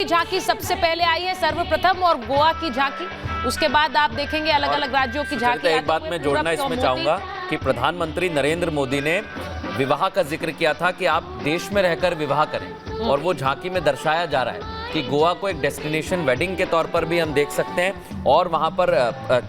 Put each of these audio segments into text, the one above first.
झांकी सबसे पहले आई है सर्वप्रथम, और गोवा की झांकी, उसके बाद आप देखेंगे अलग अलग राज्यों की झांकी। एक बात मैं जोड़ना इसमें चाहूंगा कि प्रधानमंत्री नरेंद्र मोदी ने विवाह का जिक्र किया था कि आप देश में रहकर विवाह करें, और वो झांकी में दर्शाया जा रहा है कि गोवा को एक डेस्टिनेशन वेडिंग के तौर पर भी हम देख सकते हैं, और वहां पर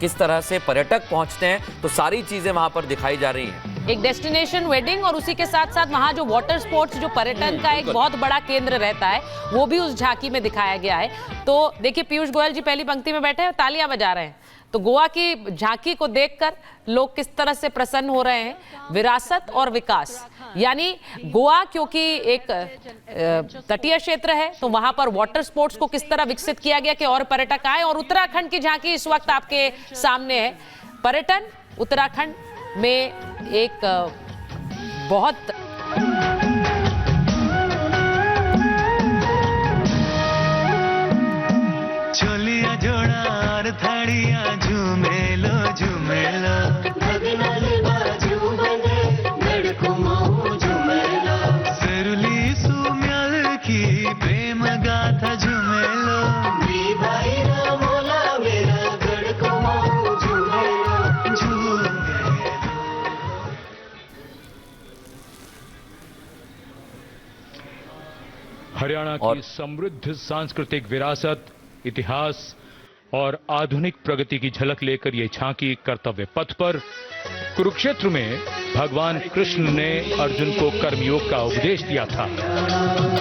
किस तरह से पर्यटक पहुंचते हैं, तो सारी चीजें वहां पर दिखाई जा रही हैं। एक डेस्टिनेशन वेडिंग, और उसी के साथ साथ वहां जो वाटर स्पोर्ट्स, जो पर्यटन का एक बहुत बड़ा केंद्र रहता है, वो भी उस झांकी में दिखाया गया है। तो देखिए, पीयूष गोयल जी पहली पंक्ति में बैठे हैं, तालियां बजा रहे हैं। तो गोवा की झांकी को देखकर लोग किस तरह से प्रसन्न हो रहे हैं। विरासत और विकास, यानी गोवा क्योंकि एक तटीय क्षेत्र है, तो वहां पर वाटर स्पोर्ट्स को किस तरह विकसित किया गया कि और पर्यटक आए। और उत्तराखंड की झांकी इस वक्त आपके सामने है। पर्यटन उत्तराखंड में एक बहुत छोलिया जोड़ार थाड़िया झूमेलो झूमेलो सरुली सुम्याल की प्रेम गाथा झूमेलो हरियाणा की समृद्ध सांस्कृतिक विरासत, इतिहास और आधुनिक प्रगति की झलक लेकर ये झांकी कर्तव्य पथ पर कुरुक्षेत्र में भगवान कृष्ण ने अर्जुन को कर्मयोग का उपदेश दिया था।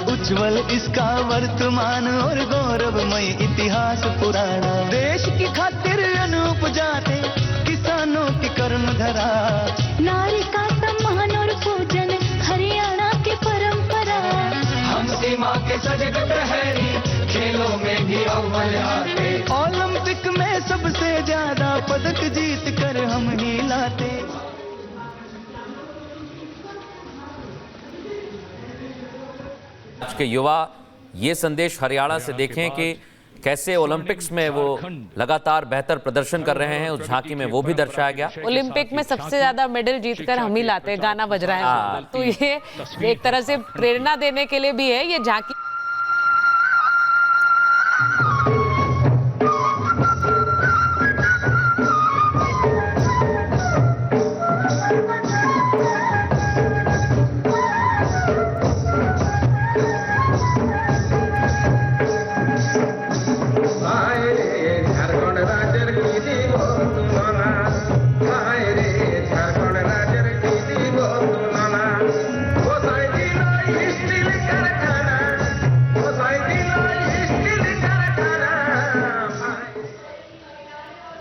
उज्जवल इसका वर्तमान और गौरवमय इतिहास पुराना, देश की खातिर अनूप जाते किसानों की कर्म धरा, नारी का सम्मान और पूजन हरियाणा की परंपरा। हम सीमा के सजग प्रहरी, खेलों में भी अव्वल आते, ओलंपिक में सबसे ज्यादा पदक जीत कर हम ही लाते। आज के युवा ये संदेश हरियाणा से देखें कि कैसे ओलंपिक्स में वो लगातार बेहतर प्रदर्शन कर रहे हैं। उस झांकी में वो भी दर्शाया गया। ओलंपिक में सबसे ज्यादा मेडल जीतकर हम ही लाते हैं, गाना बज रहा है। तो ये एक तरह से प्रेरणा देने के लिए भी है ये झांकी।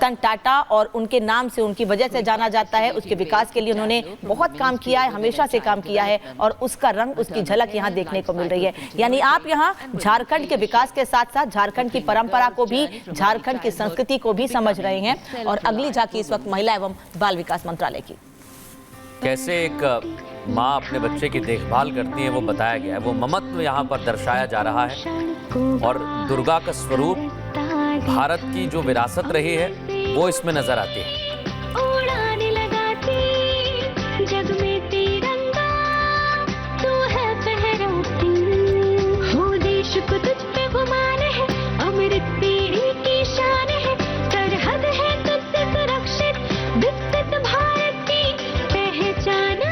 रतन टाटा और उनके नाम से, उनकी वजह से जाना जाता है। उसके विकास के लिए उन्होंने बहुत काम किया है, हमेशा से काम किया है, और उसका रंग, उसकी झलक यहाँ देखने को मिल रही है। यानी आप यहाँ झारखंड के विकास के साथ साथ झारखंड की परंपरा को भी, झारखंड की संस्कृति को भी समझ रहे हैं। और अगली झांकी इस वक्त महिला एवं बाल विकास मंत्रालय की। कैसे एक माँ अपने बच्चे की देखभाल करती है वो बताया गया है। वो ममत्व यहाँ पर दर्शाया जा रहा है, और दुर्गा का स्वरूप, भारत की जो विरासत रही है वो इसमें नजर आती है। उड़ाने लगाती जग में तिरंगा, तू है फहराती, हो देश को तुझ पे गुमान है, अमृत पीढ़ी की शान है, सरहद है तुझसे सुरक्षित, विकसित भारत की पहचान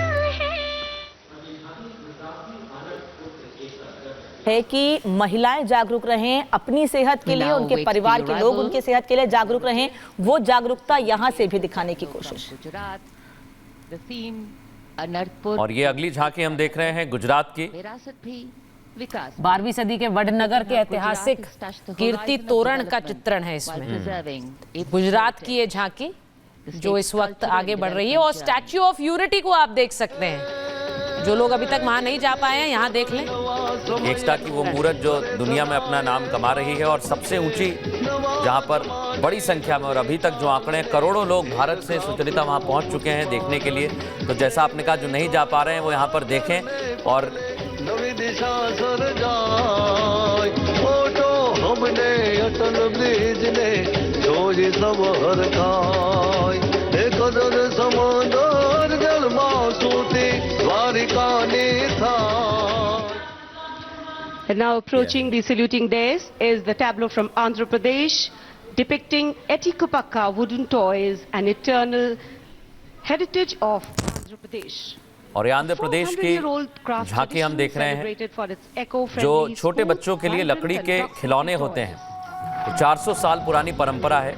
है कि महिलाएं जागरूक रहें अपनी सेहत के लिए, उनके परिवार के लोग उनके सेहत के लिए जागरूक रहें। वो जागरूकता यहाँ से भी दिखाने की कोशिश। और ये अगली झांकी हम देख रहे हैं गुजरात की। 12वीं सदी के वडनगर के ऐतिहासिक कीर्ति तोरण का चित्रण है इसमें। गुजरात की ये झांकी जो इस वक्त आगे बढ़ रही है, और स्टैच्यू ऑफ यूनिटी को आप देख सकते हैं। जो लोग अभी तक वहां नहीं जा पाए हैं, यहाँ देख लें। एकता की वो मूर्त जो दुनिया में अपना नाम कमा रही है, और सबसे ऊंची, जहां पर बड़ी संख्या में, और अभी तक जो आंकड़े, करोड़ों लोग भारत से सुचरिता वहां पहुंच चुके हैं देखने के लिए। तो जैसा आपने कहा, जो नहीं जा पा रहे हैं वो यहाँ पर देखें। और नवी दिशा सर जाए, फोटो हमने अटल ब्रिज ने जोड़ी सब हर खाए, एक समंदर जल मासूती द्वारिका ने था। And now approaching the saluting dais is the tableau from Andhra Pradesh depicting Etikopakka wooden toys, an eternal heritage of Andhra Pradesh. और ये आंध्र प्रदेश की झांकी हम देख रहे हैं जो छोटे बच्चों के लिए लकड़ी के खिलौने होते हैं। 400 साल पुरानी परंपरा है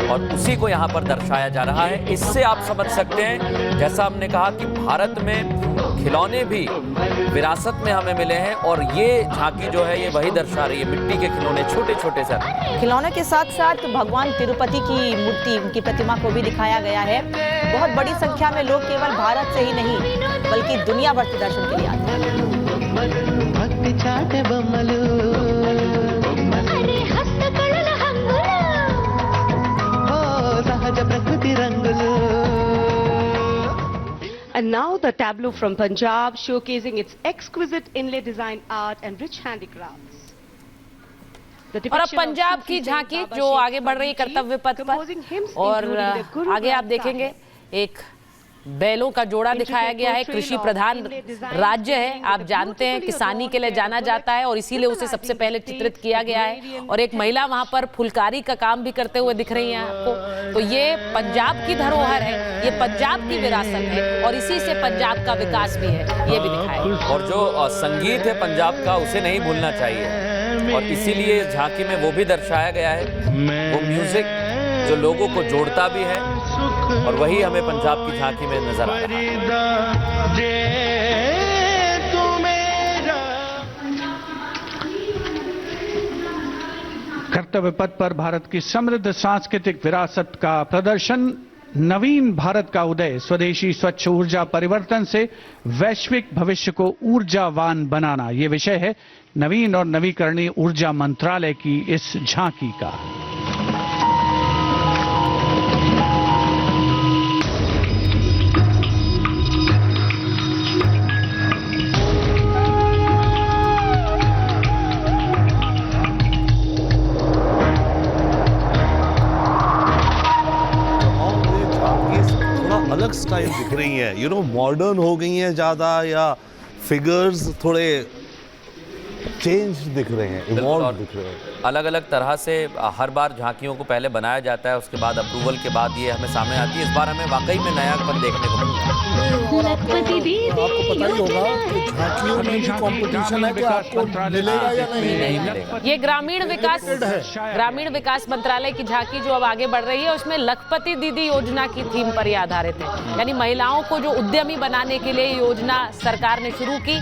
और उसी को यहाँ पर दर्शाया जा रहा है। इससे आप समझ सकते हैं, जैसा हमने कहा कि भारत में खिलौने भी विरासत में हमें मिले हैं और ये झांकी जो है ये वही दर्शा रही है, मिट्टी के खिलौने छोटे छोटे से। खिलौने के साथ साथ भगवान तिरुपति की मूर्ति, उनकी प्रतिमा को भी दिखाया गया है। बहुत बड़ी संख्या में लोग केवल भारत से ही नहीं बल्कि दुनिया भर से दर्शन के लिए आते हैं। भक्ति चाटे बम्मलू सहज प्रकृति रंगुलू। And now the tableau from Punjab showcasing its exquisite inlay design art and rich handicrafts. और अब पंजाब की झांकी जो आगे बढ़ रही है कर्तव्य पथ पर, और आगे आप देखेंगे एक बैलों का जोड़ा दिखाया गया है। कृषि प्रधान राज्य है, आप जानते हैं किसानी के लिए जाना जाता है और इसीलिए उसे सबसे पहले चित्रित किया गया है। और एक महिला वहां पर फुलकारी का काम भी करते हुए दिख रही है आपको। तो ये पंजाब की धरोहर है, ये पंजाब की विरासत है और इसी से पंजाब का विकास भी है, ये भी दिखाया। और जो संगीत है पंजाब का उसे नहीं भूलना चाहिए और इसीलिए झांकी में वो भी दर्शाया गया है, वो म्यूजिक जो लोगों को जोड़ता भी है और वही हमें पंजाब की झांकी में नजर आ रहा है। कर्तव्य पथ पर भारत की समृद्ध सांस्कृतिक विरासत का प्रदर्शन, नवीन भारत का उदय, स्वदेशी स्वच्छ ऊर्जा परिवर्तन से वैश्विक भविष्य को ऊर्जावान बनाना, ये विषय है नवीन और नवीकरणीय ऊर्जा मंत्रालय की इस झांकी का। अलग स्टाइल दिख रही है, यू नो, मॉडर्न हो गई हैं ज़्यादा या फिगर्स थोड़े चेंज दिख रहे हैं, इवॉल्व दिख रहे हैं। अलग अलग तरह से हर बार झांकियों को पहले बनाया जाता है, उसके बाद अप्रूवल के बाद ये हमें सामने आती है। इस बार हमें वाकई में नयापन देखने को मिलता है। और आपको पता ही होगा कि झांकियों में भी कंपटीशन है कि आपको मिलेगा या नहीं मिलेगा। ये ग्रामीण विकास मंत्रालय की झांकी जो अब आगे बढ़ रही है उसमें लखपति दीदी योजना की थीम पर ये आधारित है। यानी महिलाओं को जो उद्यमी बनाने के लिए योजना सरकार ने शुरू की,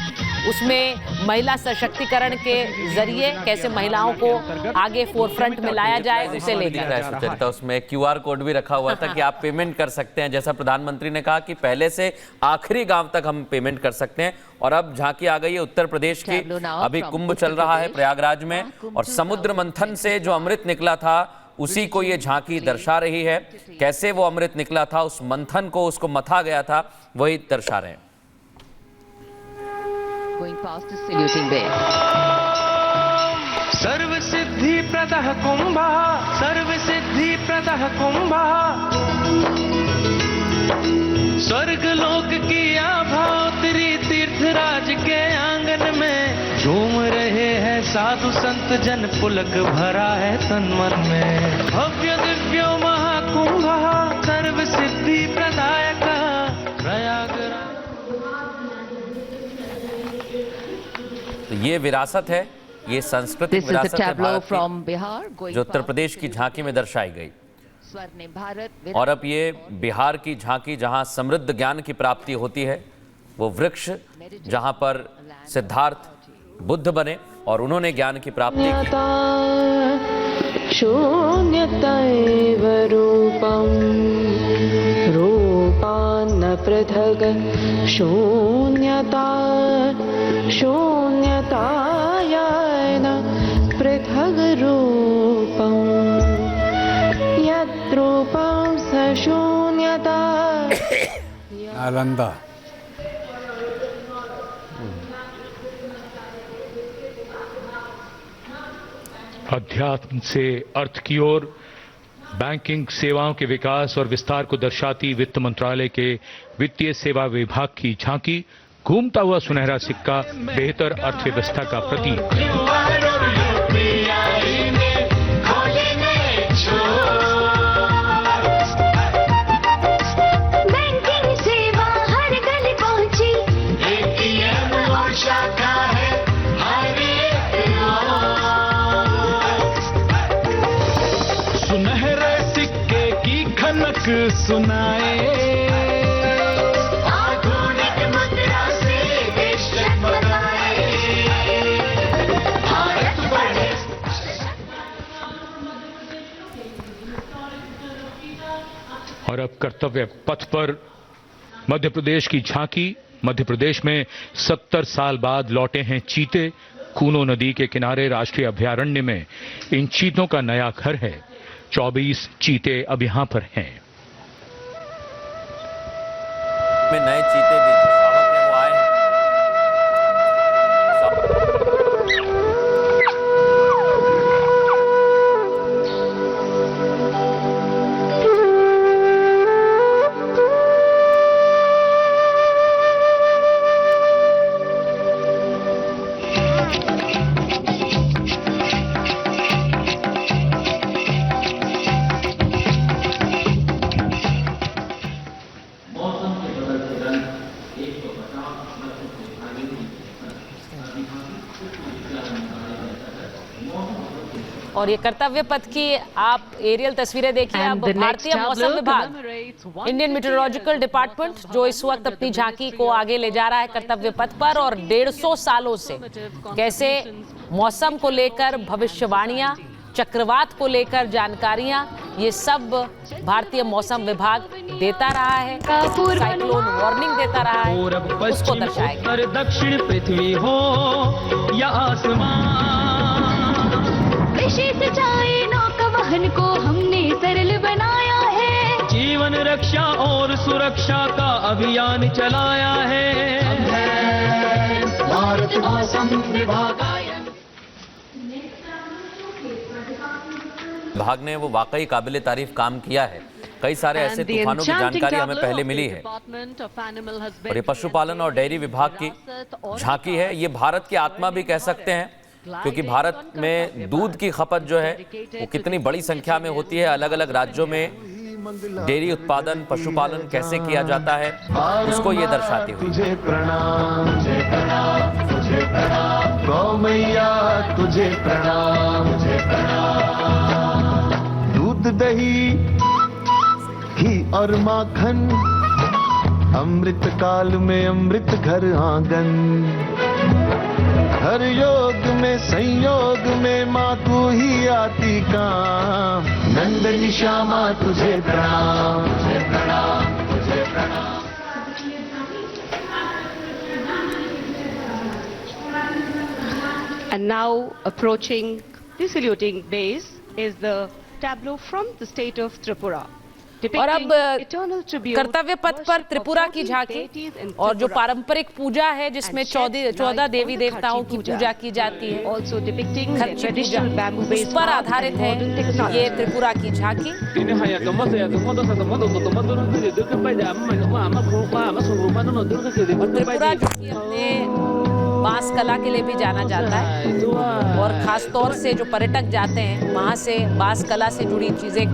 उसमें महिला सशक्तिकरण के जरिए कैसे महिलाओं को आगे फोरफ्रंट में लाया जाए उसे लेकर उसमें QR कोड भी रखा हुआ था कि आप पेमेंट कर सकते हैं। जैसा प्रधानमंत्री ने कहा कि पहले से आखिरी गांव तक हम पेमेंट कर सकते हैं। और अब झांकी आ गई है उत्तर प्रदेश की। अभी कुंभ चल रहा है प्रयागराज में और समुद्र मंथन से जो अमृत निकला था उसी को ये झांकी दर्शा रही है। कैसे वो अमृत निकला था, उस मंथन को, उसको मथा गया था, वही दर्शा रहे हैं। Going past the saluting bay. सर्व सिद्धि प्रदः कुंभः, सर्व सिद्धि प्रदः कुंभः, स्वर्ग लोक की आभा उतरी तीर्थराज के आंगन में, झूम रहे हैं साधु संत जन, पुलक भरा है तन मन में। भव्य दिव्यो महाकुंभः, सर्व सिद्धि प्रदायकः प्रयागराज। ये विरासत है, ये सांस्कृतिक विरासत है भारत की, जो उत्तर प्रदेश की झांकी में दर्शाई गई। और अब ये बिहार की झांकी जहां समृद्ध ज्ञान की प्राप्ति होती है, वो वृक्ष जहां पर सिद्धार्थ बुद्ध बने और उन्होंने ज्ञान की प्राप्ति की। शून्यतैव रूपं रूपान्न पृथग्, शून्यता शून्यतायन पृथग् रूपं, यत् रूपं स शून्यता। नालंदा। अध्यात्म से अर्थ की ओर, बैंकिंग सेवाओं के विकास और विस्तार को दर्शाती वित्त मंत्रालय के वित्तीय सेवा विभाग की झांकी घूमता हुआ सुनहरा सिक्का बेहतर अर्थव्यवस्था का प्रतीक। बैंकिंग सेवा हर गली पहुंची, एटीएम और शाखा है हर एक ओर। सुनहरे सिक्के की खनक सुनाए, आधुनिक मुद्रा से देश जगमगाए, भारत बढ़े। और अब कर्तव्य पथ पर मध्य प्रदेश की झांकी। मध्य प्रदेश में 70 साल बाद लौटे हैं चीते। कूनो नदी के किनारे राष्ट्रीय अभयारण्य में इन चीतों का नया घर है। 24 चीते अब यहां पर हैं। में नए चीते भी जो शावक हैं वो आए हैं। और ये कर्तव्य पथ की आप एरियल तस्वीरें देखिए। अब भारतीय मौसम विभाग, इंडियन मीटरोलॉजिकल डिपार्टमेंट, जो इस वक्त अपनी झांकी को आगे ले जा रहा है कर्तव्य पथ पर, और 150 सालों से कैसे मौसम को लेकर भविष्यवाणियां, चक्रवात को लेकर जानकारियां, ये सब भारतीय मौसम विभाग देता रहा है, साइक्लोन वार्निंग देता रहा है, उसको दर्शाएगा। उत्तर दक्षिण पृथ्वी हो या आसमान, कृषि सिंचाई नौका वहन को हमने सरल बनाया है, जीवन रक्षा और सुरक्षा का अभियान चलाया है। भारत मौसम विभाग विभाग ने वो वाकई काबिले तारीफ काम किया है। कई सारे ऐसे तूफानों की जानकारी हमें पहले मिली है। और ये पशुपालन और डेयरी विभाग की झांकी है। ये भारत की आत्मा भी कह सकते हैं, क्योंकि भारत में दूध की खपत जो है वो कितनी बड़ी संख्या में होती है। अलग अलग राज्यों में डेयरी उत्पादन, पशुपालन कैसे किया जाता है, उसको ये दर्शाती हुई। तुझे प्रणाम, तुझे प्रणाम, तुझे प्रणाम, गौ मैया तुझे प्रणाम, तुझे प्रणाम। दूध दही घी और माखन, अमृत काल में अमृत घर आंगन, हर योग में संयोग में माँ तू ही आती काम। नंदनी श्यामा तुझे प्रणाम, तुझे प्रणाम, तुझे प्रणाम। And now approaching the saluting base is the tableau from the state of Tripura. और अब कर्तव्य पथ पर त्रिपुरा की झांकी और जो पारंपरिक पूजा है, जिसमें 14 देवी देवताओं की पूजा की जाती है, खर्ची पूजा, उस पर आधारित है ये त्रिपुरा की झांकी। और त्रिपुरा जो कि अपने बांस कला के लिए भी जाना जाता है, और खास तौर से जो पर्यटक जाते हैं वहाँ से बांस कला से जुड़ी चीजें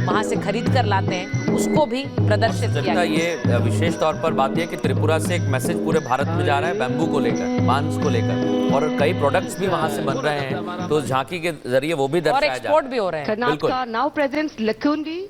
वहाँ से खरीद कर लाते हैं, उसको भी प्रदर्शित किया गया। ये विशेष तौर पर बात यह कि त्रिपुरा से एक मैसेज पूरे भारत में जा रहा है बैम्बू को लेकर, बांस को लेकर, और कई प्रोडक्ट्स भी वहाँ से बन रहे हैं, तो झांकी के जरिए वो भी दर्शाया जा रहा है। और एक्सपोर्ट भी हो रहे हैं। Karnataka now presents Lakundi,